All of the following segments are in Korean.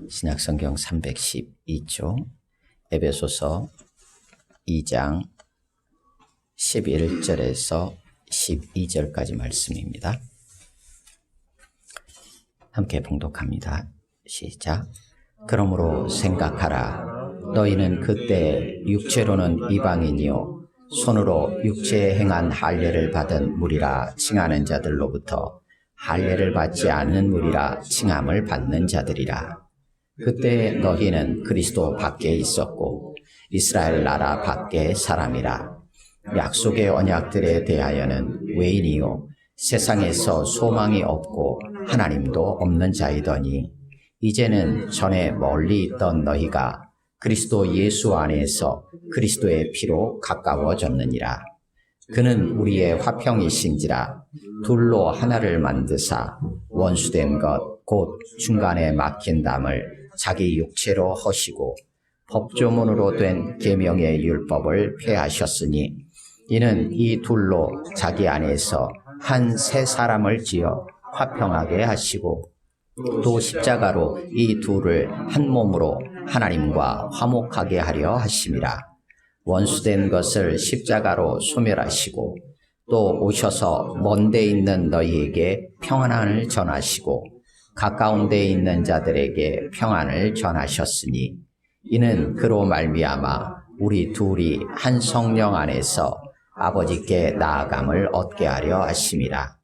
신약성경 312쪽 에베소서 2장 11절에서 12절까지 말씀입니다. 함께 봉독합니다. 시작. 그러므로 생각하라. 너희는 그때 육체로는 이방인이요 손으로 육체에 행한 할례를 받은 무리라 칭하는 자들로부터 할례를 받지 않는 무리라 칭함을 받는 자들이라. 그때 너희는 그리스도 밖에 있었고 이스라엘 나라 밖의 사람이라. 약속의 언약들에 대하여는 외인이요 세상에서 소망이 없고 하나님도 없는 자이더니 이제는 전에 멀리 있던 너희가 그리스도 예수 안에서 그리스도의 피로 가까워졌느니라. 그는 우리의 화평이신지라. 둘로 하나를 만드사 원수된 것 곧 중간에 막힌 담을 자기 육체로 허시고 법조문으로 된 계명의 율법을 폐하셨으니 이는 이 둘로 자기 안에서 한 새 사람을 지어 화평하게 하시고 또 십자가로 이 둘을 한 몸으로 하나님과 화목하게 하려 하심이라. 원수된 것을 십자가로 소멸하시고 또 오셔서 먼 데 있는 너희에게 평안을 전하시고 가까운 데 있는 자들에게 평안을 전하셨으니 이는 그로 말미암아 우리 둘이 한 성령 안에서 아버지께 나아감을 얻게 하려 하심이라.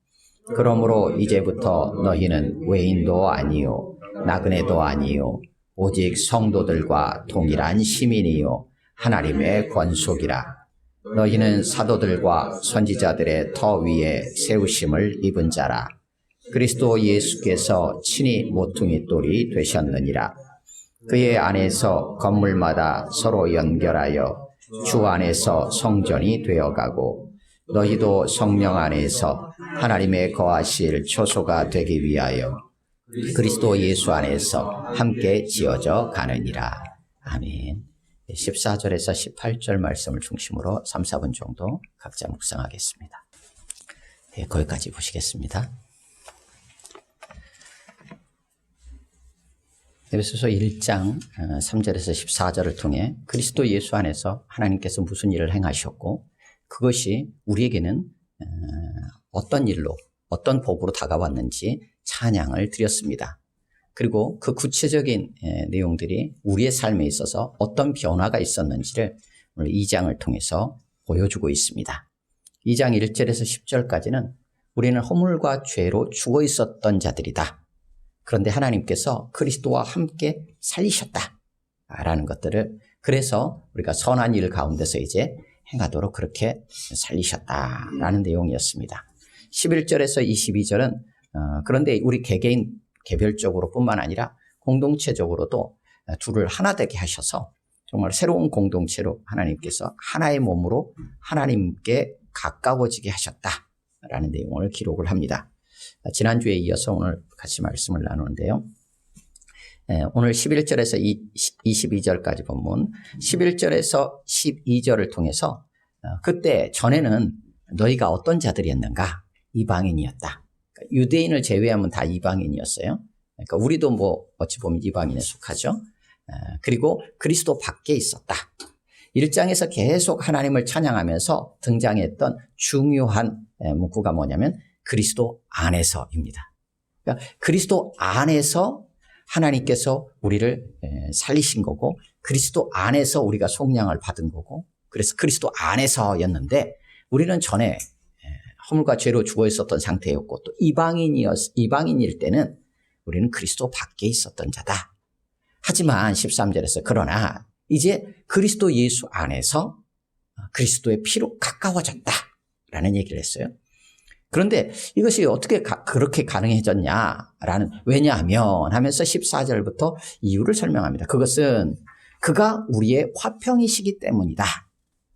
그러므로 이제부터 너희는 외인도 아니요 나그네도 아니요 오직 성도들과 동일한 시민이요 하나님의 권속이라. 너희는 사도들과 선지자들의 터 위에 세우심을 입은 자라. 그리스도 예수께서 친히 모퉁이 돌이 되셨느니라. 그의 안에서 건물마다 서로 연결하여 주 안에서 성전이 되어가고 너희도 성령 안에서 하나님의 거하실 초소가 되기 위하여 그리스도 예수 안에서 함께 지어져 가느니라. 아멘. 14절에서 18절 말씀을 중심으로 3, 4분 정도 각자 묵상하겠습니다. 네, 거기까지 보시겠습니다. 에베소서 1장 3절에서 14절을 통해 그리스도 예수 안에서 하나님께서 무슨 일을 행하셨고 그것이 우리에게는 어떤 일로 어떤 복으로 다가왔는지 찬양을 드렸습니다. 그리고 그 구체적인 내용들이 우리의 삶에 있어서 어떤 변화가 있었는지를 오늘 2장을 통해서 보여주고 있습니다. 2장 1절에서 10절까지는 우리는 허물과 죄로 죽어 있었던 자들이다. 그런데 하나님께서 그리스도와 함께 살리셨다라는 것들을 그래서 우리가 선한 일 가운데서 이제 행하도록 그렇게 살리셨다라는 내용이었습니다. 11절에서 22절은 그런데 우리 개개인 개별적으로 뿐만 아니라 공동체적으로도 둘을 하나 되게 하셔서 정말 새로운 공동체로 하나님께서 하나의 몸으로 하나님께 가까워지게 하셨다라는 내용을 기록을 합니다. 지난주에 이어서 오늘 같이 말씀을 나누는데요. 오늘 11절에서 22절까지 본문 11절에서 12절을 통해서 그때 전에는 너희가 어떤 자들이었는가? 이방인이었다. 유대인을 제외하면 다 이방인이었어요. 그러니까 우리도 뭐 어찌 보면 이방인에 속하죠. 그리고 그리스도 밖에 있었다. 1장에서 계속 하나님을 찬양하면서 등장했던 중요한 문구가 뭐냐면 그리스도 안에서입니다. 그러니까 그리스도 안에서 하나님께서 우리를 살리신 거고 그리스도 안에서 우리가 속량을 받은 거고 그래서 그리스도 안에서였는데 우리는 전에 허물과 죄로 죽어 있었던 상태였고 또 이방인일 때는 우리는 그리스도 밖에 있었던 자다. 하지만 13절에서 그러나 이제 그리스도 예수 안에서 그리스도의 피로 가까워졌다라는 얘기를 했어요. 그런데 이것이 어떻게 그렇게 가능해졌냐라는 왜냐하면 하면서 14절부터 이유를 설명합니다. 그것은 그가 우리의 화평이시기 때문이다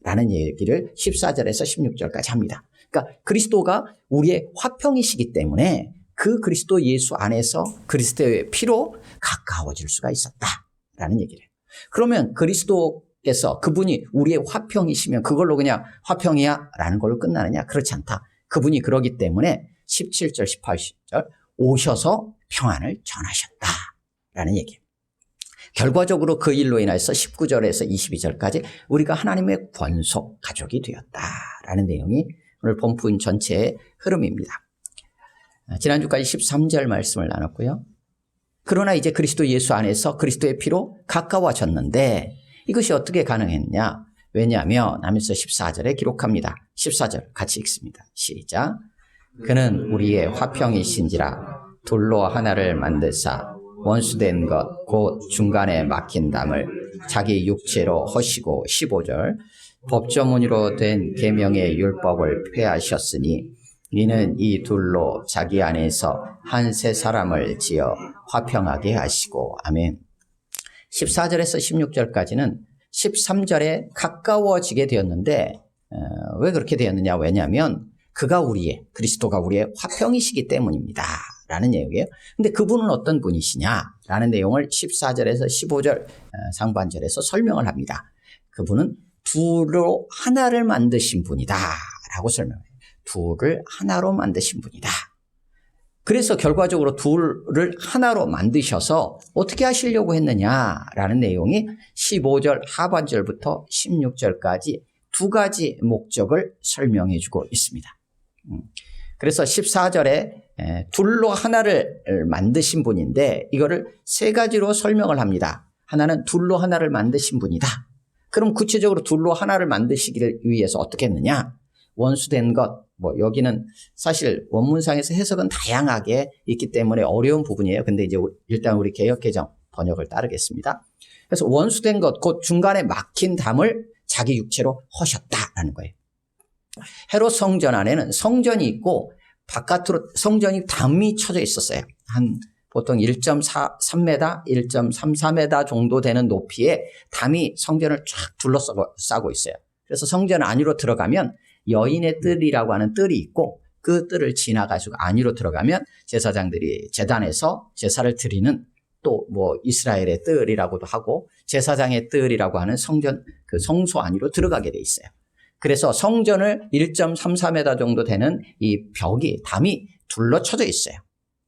라는 얘기를 14절에서 16절까지 합니다. 그러니까 그리스도가 우리의 화평이시기 때문에 그 그리스도 예수 안에서 그리스도의 피로 가까워질 수가 있었다라는 얘기를 해요. 그러면 그리스도께서 그분이 우리의 화평이시면 그걸로 그냥 화평이야 라는 걸로 끝나느냐? 그렇지 않다. 그분이 그러기 때문에 17절 18절 오셔서 평안을 전하셨다 라는 얘기예요. 결과적으로 그 일로 인해서 19절에서 22절까지 우리가 하나님의 권속 가족이 되었다라는 내용이 오늘 본문 전체의 흐름입니다. 지난주까지 13절 말씀을 나눴고요. 그러나 이제 그리스도 예수 안에서 그리스도의 피로 가까워졌는데 이것이 어떻게 가능했냐? 왜냐하면 하면서 14절에 기록합니다. 14절 같이 읽습니다. 시작. 그는 우리의 화평이신지라 돌로 하나를 만드사 원수된 것 곧 중간에 막힌 담을 자기 육체로 허시고 15절 법조문으로 된 계명의 율법을 폐하셨으니 이는 이 둘로 자기 안에서 한 세 사람을 지어 화평하게 하시고 아멘. 14절에서 16절까지는 13절에 가까워지게 되었는데 왜 그렇게 되었느냐? 왜냐하면 그가 그리스도가 우리의 화평이시기 때문입니다 라는 내용이에요. 근데 그분은 어떤 분이시냐 라는 내용을 14절에서 15절 상반절에서 설명을 합니다. 그분은 둘로 하나를 만드신 분이다 라고 설명해요. 둘을 하나로 만드신 분이다. 그래서 결과적으로 둘을 하나로 만드셔서 어떻게 하시려고 했느냐라는 내용이 15절 하반절부터 16절까지 두 가지 목적을 설명해 주고 있습니다. 그래서 14절에 둘로 하나를 만드신 분인데 이거를 세 가지로 설명을 합니다. 하나는 둘로 하나를 만드신 분이다. 그럼 구체적으로 둘로 하나를 만드시기 위해서 어떻게 했느냐? 원수된 것, 여기는 사실 원문상에서 해석은 다양하게 있기 때문에 어려운 부분이에요. 근데 이제 일단 우리 개역개정 번역을 따르겠습니다. 그래서 원수된 것, 곧 중간에 막힌 담을 자기 육체로 허셨다라는 거예요. 헤롯 성전 안에는 성전이 있고 바깥으로 성전이 담이 쳐져 있었어요. 보통 1.3m, 1.34m 정도 되는 높이의 담이 성전을 쫙 둘러싸고 있어요. 그래서 성전 안으로 들어가면 여인의 뜰이라고 하는 뜰이 있고 그 뜰을 지나가지고 안으로 들어가면 제사장들이 제단에서 제사를 드리는 또 이스라엘의 뜰이라고도 하고 제사장의 뜰이라고 하는 성전 그 성소 안으로 들어가게 돼 있어요. 그래서 성전을 1.34m 정도 되는 이 담이 둘러쳐져 있어요.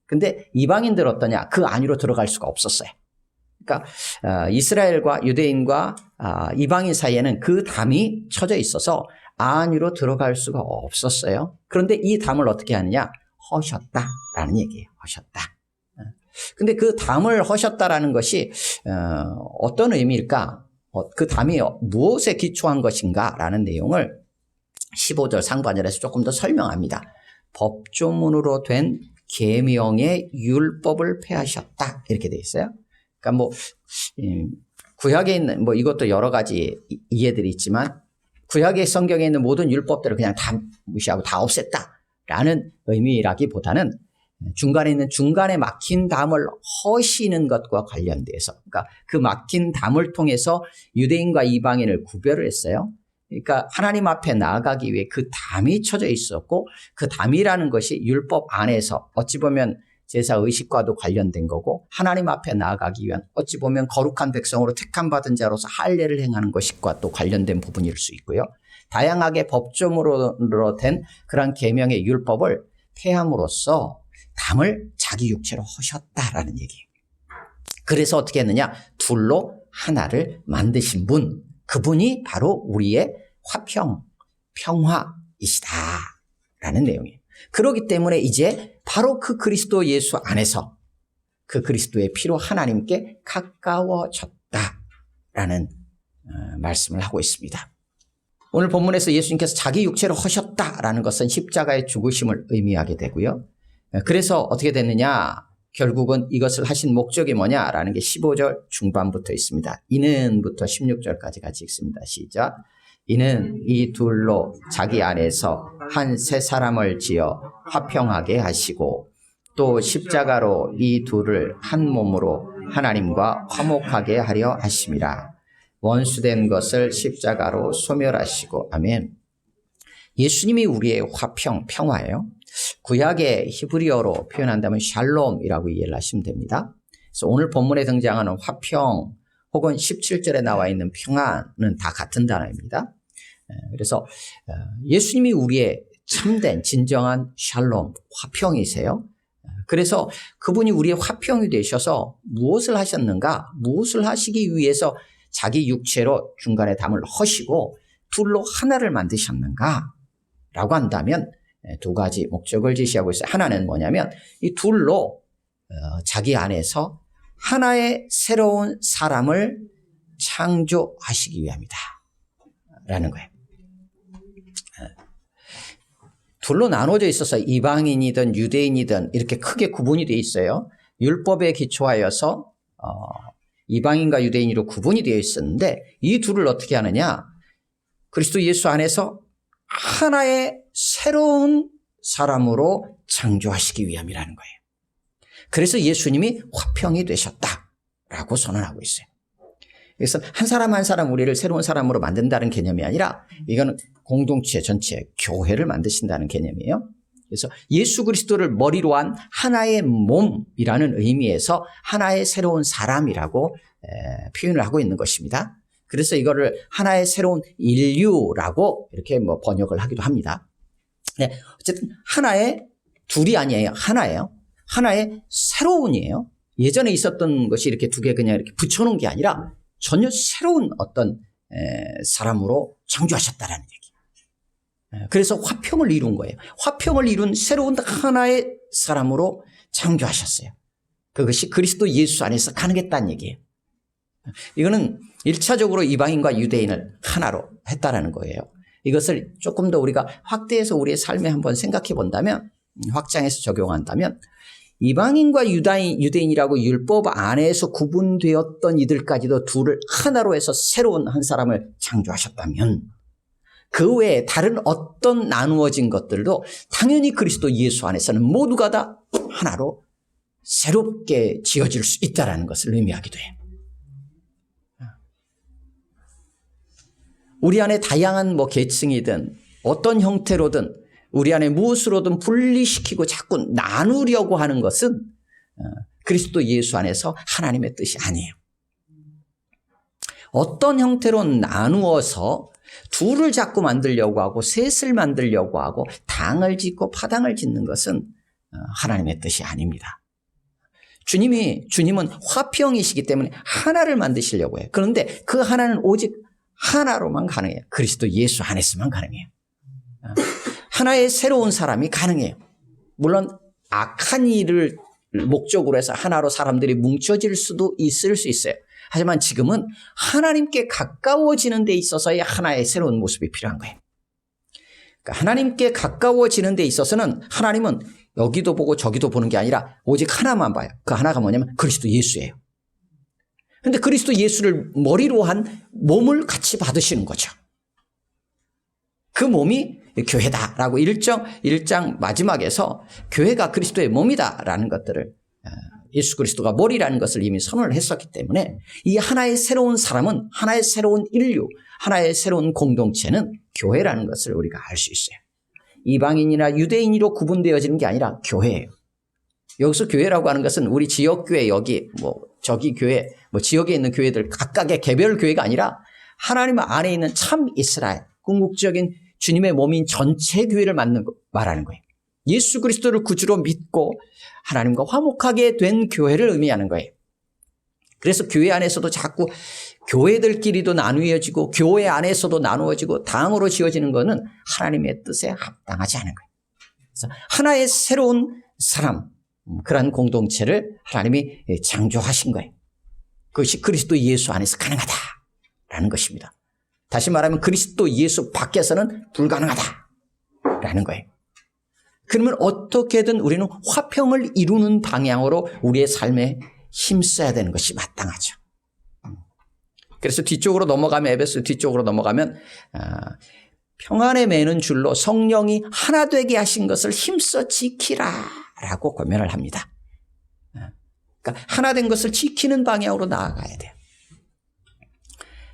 근데 이방인들 어떠냐? 그 안으로 들어갈 수가 없었어요. 그러니까 이스라엘과 유대인과 이방인 사이에는 그 담이 쳐져 있어서 안으로 들어갈 수가 없었어요. 그런데 이 담을 어떻게 하느냐? 허셨다라는 얘기예요. 허셨다. 근데 그 담을 허셨다라는 것이 어떤 의미일까? 그 담이 무엇에 기초한 것인가? 라는 내용을 15절 상반절에서 조금 더 설명합니다. 법조문으로 된 계명의 율법을 폐하셨다. 이렇게 돼 있어요. 그러니까 구약에 있는 이것도 여러 가지 이해들이 있지만 구약의 성경에 있는 모든 율법들을 그냥 다 무시하고 다 없앴다라는 의미라기보다는 중간에 막힌 담을 허시는 것과 관련돼서 그러니까 그 막힌 담을 통해서 유대인과 이방인을 구별을 했어요. 그러니까 하나님 앞에 나아가기 위해 그 담이 쳐져 있었고 그 담이라는 것이 율법 안에서 어찌 보면 제사 의식과도 관련된 거고 하나님 앞에 나아가기 위한 어찌 보면 거룩한 백성으로 택함받은 자로서 할례를 행하는 것과 또 관련된 부분일 수 있고요. 다양하게 법조문으로 된 그런 계명의 율법을 폐함으로써 담을 자기 육체로 허셨다라는 얘기예요. 그래서 어떻게 했느냐? 둘로 하나를 만드신 분, 그분이 바로 우리의 평화이시다라는 내용이에요. 그렇기 때문에 이제 바로 그 그리스도 예수 안에서 그 그리스도의 피로 하나님께 가까워졌다라는 말씀을 하고 있습니다. 오늘 본문에서 예수님께서 자기 육체로 허셨다라는 것은 십자가의 죽으심을 의미하게 되고요. 그래서 어떻게 됐느냐? 결국은 이것을 하신 목적이 뭐냐라는 게 15절 중반부터 있습니다. 이는부터 16절까지 같이 읽습니다. 시작. 이는 이 둘로 자기 안에서 한 세 사람을 지어 화평하게 하시고 또 십자가로 이 둘을 한 몸으로 하나님과 화목하게 하려 하심이라. 원수된 것을 십자가로 소멸하시고 아멘. 예수님이 우리의 평화예요. 구약의 히브리어로 표현한다면 샬롬이라고 이해를 하시면 됩니다. 그래서 오늘 본문에 등장하는 화평 혹은 17절에 나와 있는 평안은 다 같은 단어입니다. 그래서 예수님이 우리의 참된 진정한 샬롬, 화평이세요. 그래서 그분이 우리의 화평이 되셔서 무엇을 하셨는가? 무엇을 하시기 위해서 자기 육체로 중간에 담을 허시고 둘로 하나를 만드셨는가? 라고 한다면 두 가지 목적을 제시하고 있어요. 하나는 뭐냐면 이 둘로 자기 안에서 하나의 새로운 사람을 창조하시기 위함이다. 라는 거예요. 둘로 나눠져 있어서 이방인이든 유대인이든 이렇게 크게 구분이 되어 있어요. 율법에 기초하여서 이방인과 유대인으로 구분이 되어 있었는데 이 둘을 어떻게 하느냐? 그리스도 예수 안에서 하나의 새로운 사람으로 창조하시기 위함이라는 거예요. 그래서 예수님이 화평이 되셨다라고 선언하고 있어요. 그래서 한 사람 한 사람 우리를 새로운 사람으로 만든다는 개념이 아니라 이거는 공동체 전체 교회를 만드신다는 개념이에요. 그래서 예수 그리스도를 머리로 한 하나의 몸이라는 의미에서 하나의 새로운 사람이라고 표현을 하고 있는 것입니다. 그래서 이거를 하나의 새로운 인류라고 이렇게 번역을 하기도 합니다. 네, 어쨌든 하나의 둘이 아니에요. 하나예요. 하나의 새로운이에요. 예전에 있었던 것이 이렇게 두 개 그냥 이렇게 붙여놓은 게 아니라 전혀 새로운 어떤 사람으로 창조하셨다라는 얘기. 그래서 화평을 이룬 거예요. 화평을 이룬 새로운 하나의 사람으로 창조하셨어요. 그것이 그리스도 예수 안에서 가능했다는 얘기예요. 이거는 1차적으로 이방인과 유대인을 하나로 했다라는 거예요. 이것을 조금 더 우리가 확대해서 우리의 삶에 한번 생각해 본다면, 확장해서 적용한다면, 이방인과 유대인이라고 율법 안에서 구분되었던 이들까지도 둘을 하나로 해서 새로운 한 사람을 창조하셨다면 그 외에 다른 어떤 나누어진 것들도 당연히 그리스도 예수 안에서는 모두가 다 하나로 새롭게 지어질 수 있다는 것을 의미하기도 해요. 우리 안에 다양한 계층이든 어떤 형태로든 우리 안에 무엇으로든 분리시키고 자꾸 나누려고 하는 것은 그리스도 예수 안에서 하나님의 뜻이 아니에요. 어떤 형태로 나누어서 둘을 자꾸 만들려고 하고 셋을 만들려고 하고 당을 짓고 파당을 짓는 것은 하나님의 뜻이 아닙니다. 주님은 화평이시기 때문에 하나를 만드시려고 해요. 그런데 그 하나는 오직 하나로만 가능해요. 그리스도 예수 안에서만 가능해요. 하나의 새로운 사람이 가능해요. 물론 악한 일을 목적으로 해서 하나로 사람들이 뭉쳐질 수도 있을 수 있어요. 하지만 지금은 하나님께 가까워지는 데 있어서의 하나의 새로운 모습이 필요한 거예요. 그러니까 하나님께 가까워지는 데 있어서는 하나님은 여기도 보고 저기도 보는 게 아니라 오직 하나만 봐요. 그 하나가 뭐냐면 그리스도 예수예요. 그런데 그리스도 예수를 머리로 한 몸을 같이 받으시는 거죠. 그 몸이 교회다라고 1장 마지막에서 교회가 그리스도의 몸이다라는 것들을 예수 그리스도가 머리라는 것을 이미 선언을 했었기 때문에 이 하나의 새로운 사람은 하나의 새로운 인류, 하나의 새로운 공동체는 교회라는 것을 우리가 알 수 있어요. 이방인이나 유대인으로 구분되어지는 게 아니라 교회예요. 여기서 교회라고 하는 것은 우리 지역교회 여기 저기 교회 지역에 있는 교회들 각각의 개별 교회가 아니라 하나님 안에 있는 참 이스라엘 궁극적인 주님의 몸인 전체 교회를 말하는 거예요. 예수 그리스도를 구주로 믿고 하나님과 화목하게 된 교회를 의미하는 거예요. 그래서 교회 안에서도 자꾸 교회들끼리도 나누어지고 교회 안에서도 나누어지고 당으로 지어지는 것은 하나님의 뜻에 합당하지 않은 거예요. 그래서 하나의 새로운 사람, 그런 공동체를 하나님이 창조하신 거예요. 그것이 그리스도 예수 안에서 가능하다라는 것입니다. 다시 말하면 그리스도 예수 밖에서는 불가능하다라는 거예요. 그러면 어떻게든 우리는 화평을 이루는 방향으로 우리의 삶에 힘써야 되는 것이 마땅하죠. 그래서 뒤쪽으로 넘어가면 에베소 뒤쪽으로 넘어가면 평안에 매는 줄로 성령이 하나 되게 하신 것을 힘써 지키라라고 권면을 합니다. 그러니까 하나 된 것을 지키는 방향으로 나아가야 돼요.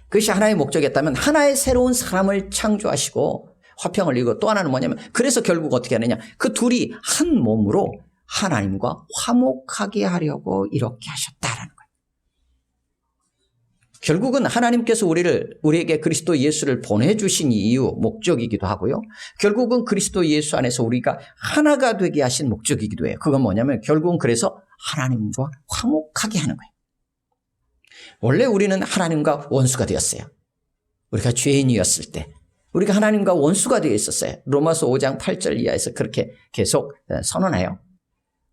그것이 하나의 목적이었다면 하나의 새로운 사람을 창조하시고 화평을 이루고 또 하나는 뭐냐면 그래서 결국 어떻게 하느냐 그 둘이 한 몸으로 하나님과 화목하게 하려고 이렇게 하셨다라는 거예요. 결국은 하나님께서 우리에게 그리스도 예수를 보내주신 이유, 목적이기도 하고요. 결국은 그리스도 예수 안에서 우리가 하나가 되게 하신 목적이기도 해요. 그건 뭐냐면 결국은 그래서 하나님과 화목하게 하는 거예요. 원래 우리는 하나님과 원수가 되었어요. 우리가 죄인이었을 때 우리가 하나님과 원수가 되어 있었어요. 로마서 5장 8절 이하에서 그렇게 계속 선언해요.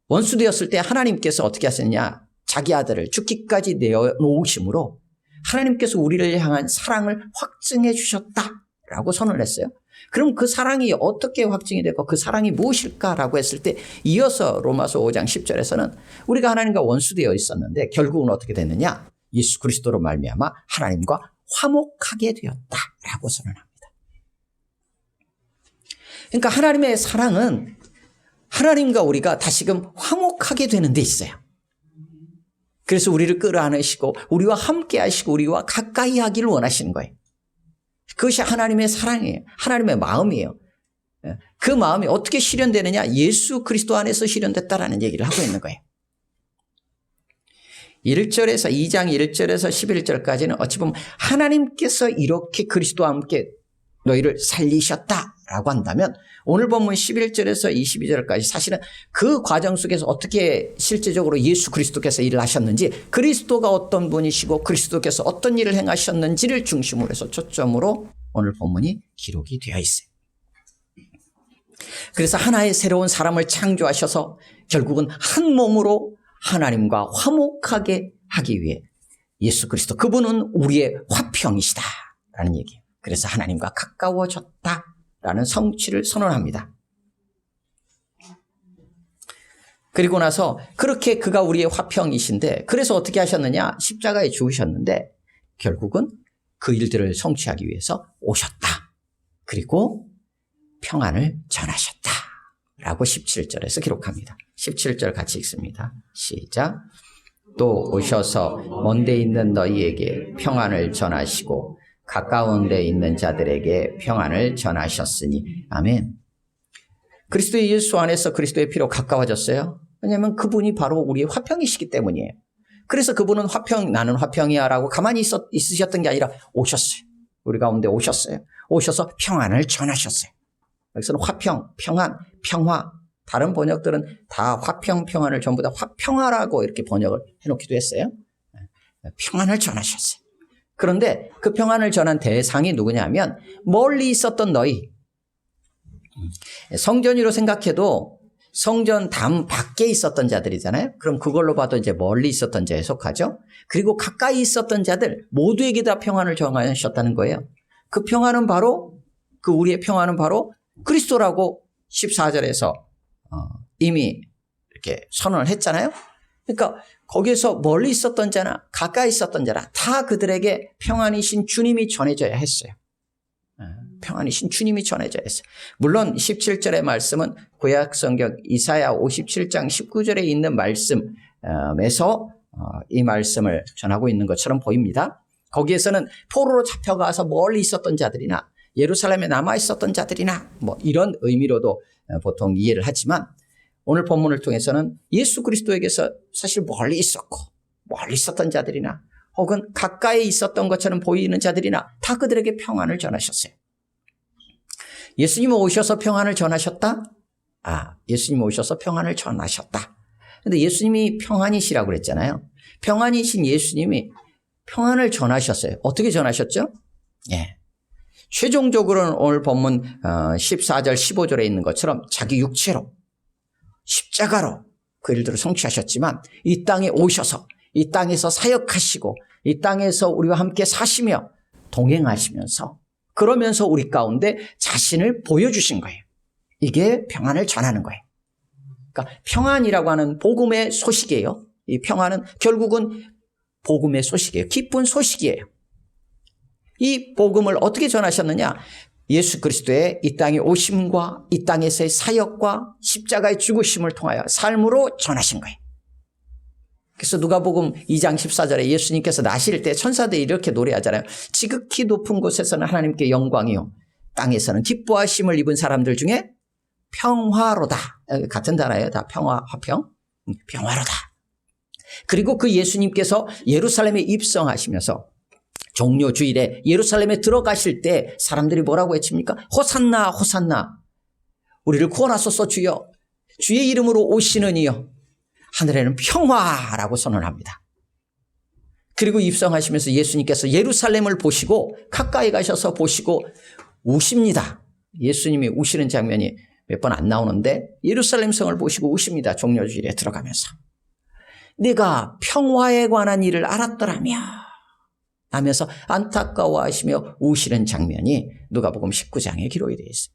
원수 되었을 때 하나님께서 어떻게 하셨냐? 자기 아들을 죽기까지 내어놓으심으로 하나님께서 우리를 향한 사랑을 확증해 주셨다라고 선언을 했어요. 그럼 그 사랑이 어떻게 확증이 되고 그 사랑이 무엇일까라고 했을 때 이어서 로마서 5장 10절에서는 우리가 하나님과 원수되어 있었는데 결국은 어떻게 됐느냐? 예수 그리스도로 말미암아 하나님과 화목하게 되었다라고 선언합니다. 그러니까 하나님의 사랑은 하나님과 우리가 다시금 화목하게 되는 데 있어요. 그래서 우리를 끌어안으시고 우리와 함께 하시고 우리와 가까이 하기를 원하시는 거예요. 그것이 하나님의 사랑이에요. 하나님의 마음이에요. 그 마음이 어떻게 실현되느냐? 예수 그리스도 안에서 실현됐다라는 얘기를 하고 있는 거예요. 1절에서 2장 1절에서 11절까지는 어찌 보면 하나님께서 이렇게 그리스도와 함께 너희를 살리셨다라고 한다면 오늘 본문 11절에서 22절까지 사실은 그 과정 속에서 어떻게 실제적으로 예수 그리스도께서 일을 하셨는지 그리스도가 어떤 분이시고 그리스도께서 어떤 일을 행하셨는지를 중심으로 해서 초점으로 오늘 본문이 기록이 되어 있어요. 그래서 하나의 새로운 사람을 창조하셔서 결국은 한 몸으로 하나님과 화목하게 하기 위해 예수 그리스도 그분은 우리의 화평이시다라는 얘기예요. 그래서 하나님과 가까워졌다라는 성취를 선언합니다. 그리고 나서 그렇게 그가 우리의 화평이신데 그래서 어떻게 하셨느냐? 십자가에 죽으셨는데 결국은 그 일들을 성취하기 위해서 오셨다. 그리고 평안을 전하셨다. 라고 17절에서 기록합니다. 17절 같이 읽습니다. 시작. 또 오셔서 먼 데 있는 너희에게 평안을 전하시고 가까운 데 있는 자들에게 평안을 전하셨으니 아멘. 그리스도 예수 안에서 그리스도의 피로 가까워졌어요. 왜냐하면 그분이 바로 우리의 화평이시기 때문이에요. 그래서 그분은 나는 화평이야 라고 가만히 있으셨던 게 아니라 오셨어요. 우리 가운데 오셨어요. 오셔서 평안을 전하셨어요. 여기서는 화평, 평안, 평화. 다른 번역들은 다 화평, 평안을 전부 다 화평화라고 이렇게 번역을 해놓기도 했어요. 평안을 전하셨어요. 그런데 그 평안을 전한 대상이 누구냐면 멀리 있었던 너희. 성전으로 생각해도 성전 담 밖에 있었던 자들이잖아요. 그럼 그걸로 봐도 이제 멀리 있었던 자에 속하죠. 그리고 가까이 있었던 자들 모두에게 다 평안을 전하셨다는 거예요. 그 평안은 바로 우리의 평안은 바로 그리스도라고 14절에서 이미 이렇게 선언을 했잖아요. 그러니까 거기에서 멀리 있었던 자나 가까이 있었던 자나 다 그들에게 평안이신 주님이 전해져야 했어요. 평안이신 주님이 전해져야 했어요. 물론 17절의 말씀은 구약 성경 이사야 57장 19절에 있는 말씀에서 이 말씀을 전하고 있는 것처럼 보입니다. 거기에서는 포로로 잡혀가서 멀리 있었던 자들이나 예루살렘에 남아 있었던 자들이나 뭐 이런 의미로도 보통 이해를 하지만 오늘 본문을 통해서는 예수 그리스도에게서 사실 멀리 있었고 멀리 있었던 자들이나 혹은 가까이 있었던 것처럼 보이는 자들이나 다 그들에게 평안을 전하셨어요. 예수님 오셔서 평안을 전하셨다? 예수님 오셔서 평안을 전하셨다. 그런데 예수님이 평안이시라고 그랬잖아요. 평안이신 예수님이 평안을 전하셨어요. 어떻게 전하셨죠? 최종적으로는 오늘 본문 14절 15절에 있는 것처럼 자기 육체로 십자가로 그 일들을 성취하셨지만 이 땅에 오셔서 이 땅에서 사역하시고 이 땅에서 우리와 함께 사시며 동행하시면서 그러면서 우리 가운데 자신을 보여주신 거예요. 이게 평안을 전하는 거예요. 그러니까 평안이라고 하는 복음의 소식이에요. 이 평안은 결국은 복음의 소식이에요. 기쁜 소식이에요. 이 복음을 어떻게 전하셨느냐? 예수 그리스도의 이 땅에 오심과 이 땅에서의 사역과 십자가의 죽으심을 통하여 삶으로 전하신 거예요. 그래서 누가복음 2장 14절에 예수님께서 나실 때 천사들이 이렇게 노래하잖아요. 지극히 높은 곳에서는 하나님께 영광이요 땅에서는 기뻐하심을 입은 사람들 중에 평화로다. 같은 단어예요. 다 평화, 화평. 평화로다. 그리고 그 예수님께서 예루살렘에 입성하시면서 종려 주일에 예루살렘에 들어가실 때 사람들이 뭐라고 외칩니까? 호산나 호산나, 우리를 구원하소서 주여, 주의 이름으로 오시는 이여, 하늘에는 평화라고 선언합니다. 그리고 입성하시면서 예수님께서 예루살렘을 보시고 가까이 가셔서 보시고 우십니다. 예수님이 우시는 장면이 몇 번 안 나오는데 예루살렘 성을 보시고 우십니다. 종려주일에 들어가면서. 네가 평화에 관한 일을 알았더라며 하면서 안타까워하시며 우시는 장면이 누가복음 19장에 기록이 되어 있어요.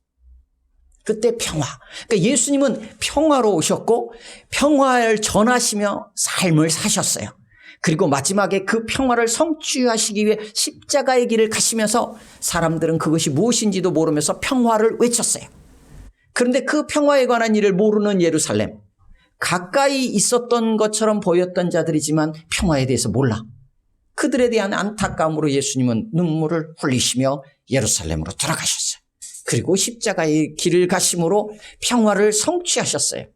그때 평화. 그러니까 예수님은 평화로 오셨고 평화를 전하시며 삶을 사셨어요. 그리고 마지막에 그 평화를 성취하시기 위해 십자가의 길을 가시면서 사람들은 그것이 무엇인지도 모르면서 평화를 외쳤어요. 그런데 그 평화에 관한 일을 모르는 예루살렘, 가까이 있었던 것처럼 보였던 자들이지만 평화에 대해서 몰라. 그들에 대한 안타까움으로 예수님은 눈물을 흘리시며 예루살렘으로 돌아가셨어요. 그리고 십자가의 길을 가심으로 평화를 성취하셨어요.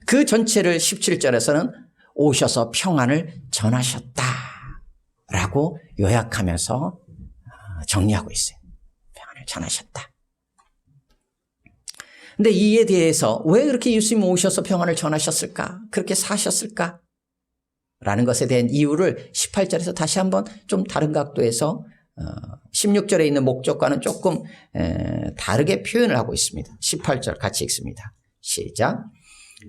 그 전체를 17절에서는 오셔서 평안을 전하셨다라고 요약하면서 정리하고 있어요. 평안을 전하셨다. 근데 이에 대해서 왜 그렇게 예수님 오셔서 평안을 전하셨을까? 그렇게 사셨을까? 라는 것에 대한 이유를 18절에서 다시 한번 좀 다른 각도에서 16절에 있는 목적과는 조금 다르게 표현을 하고 있습니다. 18절 같이 읽습니다. 시작.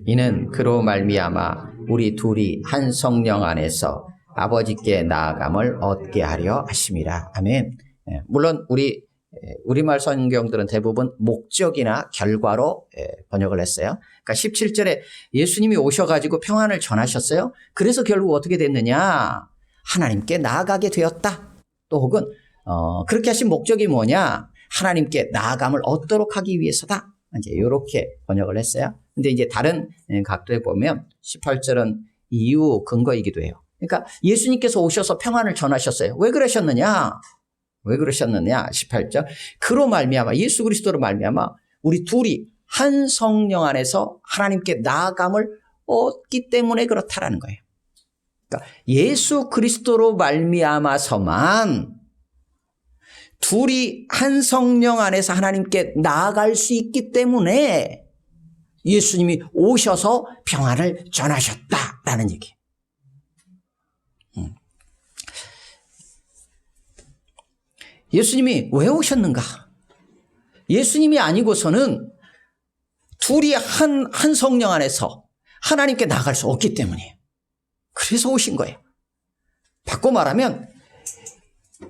이는 그로 말미암아 우리 둘이 한 성령 안에서 아버지께 나아감을 얻게 하려 하심이라. 아멘. 물론 우리말 성경들은 대부분 목적이나 결과로 번역을 했어요. 그러니까 17절에 예수님이 오셔가지고 평안을 전하셨어요. 그래서 결국 어떻게 됐느냐? 하나님께 나아가게 되었다. 또 혹은 그렇게 하신 목적이 뭐냐? 하나님께 나아감을 얻도록 하기 위해서다. 이제 이렇게 번역을 했어요. 근데 이제 다른 각도에 보면 18절은 이유 근거이기도 해요. 그러니까 예수님께서 오셔서 평안을 전하셨어요. 왜 그러셨느냐? 18절. 그로 말미암아, 예수 그리스도로 말미암아 우리 둘이 한 성령 안에서 하나님께 나아감을 얻기 때문에 그렇다라는 거예요. 그러니까 예수 그리스도로 말미암아서만 둘이 한 성령 안에서 하나님께 나아갈 수 있기 때문에 예수님이 오셔서 평안을 전하셨다라는 얘기예요. 예수님이 왜 오셨는가? 예수님이 아니고서는 둘이 한 성령 안에서 하나님께 나아갈 수 없기 때문이에요. 그래서 오신 거예요. 바꿔 말하면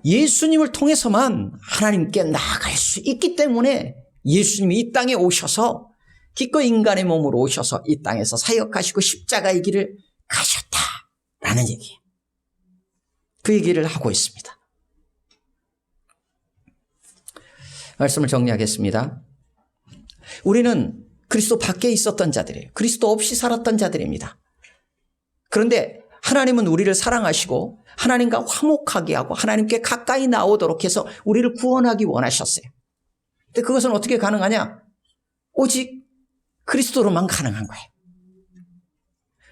예수님을 통해서만 하나님께 나아갈 수 있기 때문에 예수님이 이 땅에 오셔서 기꺼이 인간의 몸으로 오셔서 이 땅에서 사역하시고 십자가의 길을 가셨다라는 얘기예요. 그 얘기를 하고 있습니다. 말씀을 정리하겠습니다. 우리는 그리스도 밖에 있었던 자들이에요. 그리스도 없이 살았던 자들입니다. 그런데 하나님은 우리를 사랑하시고 하나님과 화목하게 하고 하나님께 가까이 나오도록 해서 우리를 구원하기 원하셨어요. 근데 그것은 어떻게 가능하냐? 오직 그리스도로만 가능한 거예요.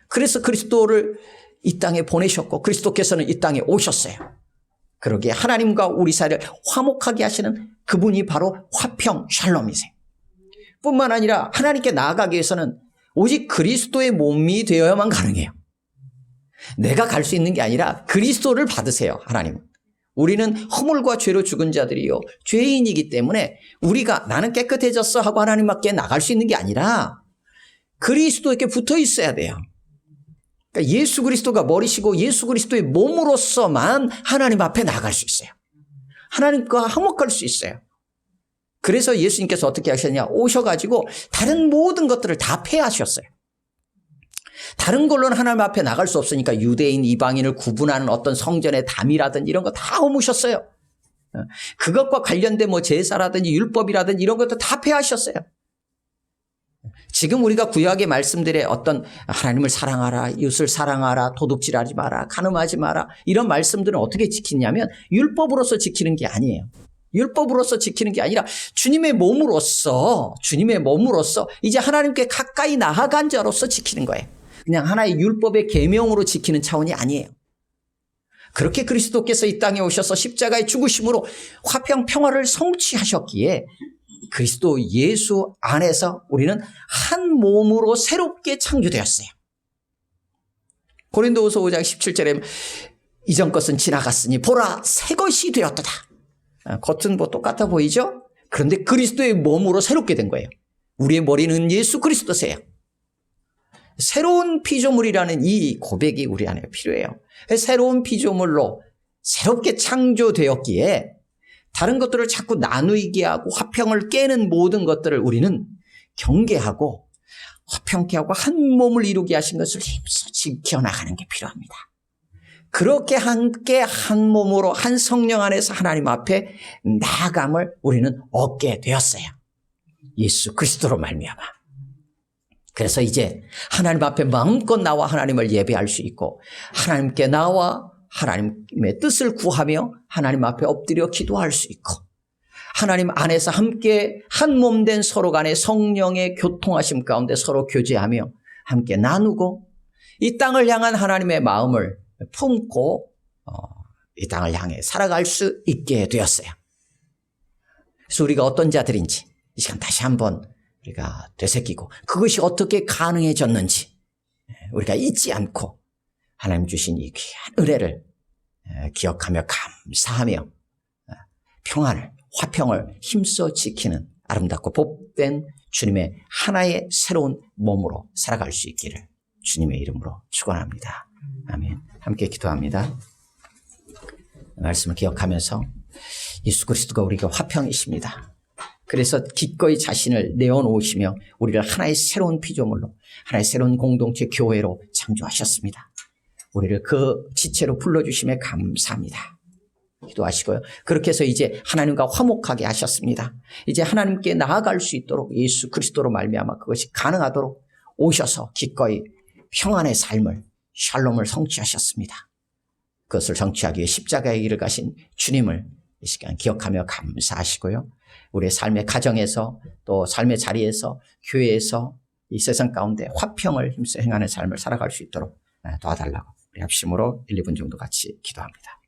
그래서 그리스도를 이 땅에 보내셨고 그리스도께서는 이 땅에 오셨어요. 그러기에 하나님과 우리 사이를 화목하게 하시는 그분이 바로 화평 샬롬이세요. 뿐만 아니라 하나님께 나아가기 위해서는 오직 그리스도의 몸이 되어야만 가능해요. 내가 갈 수 있는 게 아니라 그리스도를 받으세요. 하나님은. 우리는 허물과 죄로 죽은 자들이요 죄인이기 때문에 우리가 나는 깨끗해졌어 하고 하나님 밖에 나갈 수 있는 게 아니라 그리스도에게 붙어 있어야 돼요. 그러니까 예수 그리스도가 머리시고 예수 그리스도의 몸으로서만 하나님 앞에 나갈 수 있어요. 하나님과 화목할 수 있어요. 그래서 예수님께서 어떻게 하셨냐? 오셔가지고 다른 모든 것들을 다 폐하셨어요. 다른 걸로는 하나님 앞에 나갈 수 없으니까 유대인, 이방인을 구분하는 어떤 성전의 담이라든지 이런 거 다 허무셨어요. 그것과 관련된 제사라든지 율법이라든지 이런 것도 다 폐하셨어요. 지금 우리가 구약의 말씀들의 어떤 하나님을 사랑하라, 이웃을 사랑하라, 도둑질하지 마라, 간음하지 마라 이런 말씀들은 어떻게 지키냐면 율법으로서 지키는 게 아니에요. 율법으로서 지키는 게 아니라 주님의 몸으로서 이제 하나님께 가까이 나아간 자로서 지키는 거예요. 그냥 하나의 율법의 계명으로 지키는 차원이 아니에요. 그렇게 그리스도께서 이 땅에 오셔서 십자가의 죽으심으로 화평 평화를 성취하셨기에 그리스도 예수 안에서 우리는 한 몸으로 새롭게 창조되었어요. 고린도후서 5장 17절에 이전 것은 지나갔으니 보라 새 것이 되었도다. 겉은 뭐 똑같아 보이죠? 그런데 그리스도의 몸으로 새롭게 된 거예요. 우리의 머리는 예수 그리스도세요. 새로운 피조물이라는 이 고백이 우리 안에 필요해요. 새로운 피조물로 새롭게 창조되었기에 다른 것들을 자꾸 나누게 하고 화평을 깨는 모든 것들을 우리는 경계하고 화평케 하고 한 몸을 이루게 하신 것을 힘써 지켜나가는 게 필요합니다. 그렇게 함께 한 몸으로 한 성령 안에서 하나님 앞에 나아감을 우리는 얻게 되었어요. 예수 그리스도로 말미암아. 그래서 이제 하나님 앞에 마음껏 나와 하나님을 예배할 수 있고 하나님께 나와 하나님의 뜻을 구하며 하나님 앞에 엎드려 기도할 수 있고 하나님 안에서 함께 한 몸 된 서로 간의 성령의 교통하심 가운데 서로 교제하며 함께 나누고 이 땅을 향한 하나님의 마음을 품고 이 땅을 향해 살아갈 수 있게 되었어요. 그래서 우리가 어떤 자들인지 이 시간 다시 한번 우리가 되새기고 그것이 어떻게 가능해졌는지 우리가 잊지 않고 하나님 주신 이 귀한 은혜를 기억하며 감사하며 평안을 화평을 힘써 지키는 아름답고 복된 주님의 하나의 새로운 몸으로 살아갈 수 있기를 주님의 이름으로 축원합니다. 아멘. 함께 기도합니다. 말씀을 기억하면서 예수 그리스도가 우리가 화평이십니다. 그래서 기꺼이 자신을 내어놓으시며 우리를 하나의 새로운 피조물로 하나의 새로운 공동체 교회로 창조하셨습니다. 우리를 그 지체로 불러주심에 감사합니다. 기도하시고요. 그렇게 해서 이제 하나님과 화목하게 하셨습니다. 이제 하나님께 나아갈 수 있도록 예수 그리스도로 말미암아 그것이 가능하도록 오셔서 기꺼이 평안의 삶을 샬롬을 성취하셨습니다. 그것을 성취하기 위해 십자가의 길을 가신 주님을 이 시간 기억하며 감사하시고요. 우리의 삶의 가정에서 또 삶의 자리에서 교회에서 이 세상 가운데 화평을 힘써 행하는 삶을 살아갈 수 있도록 도와달라고 우리 합심으로 1, 2분 정도 같이 기도합니다.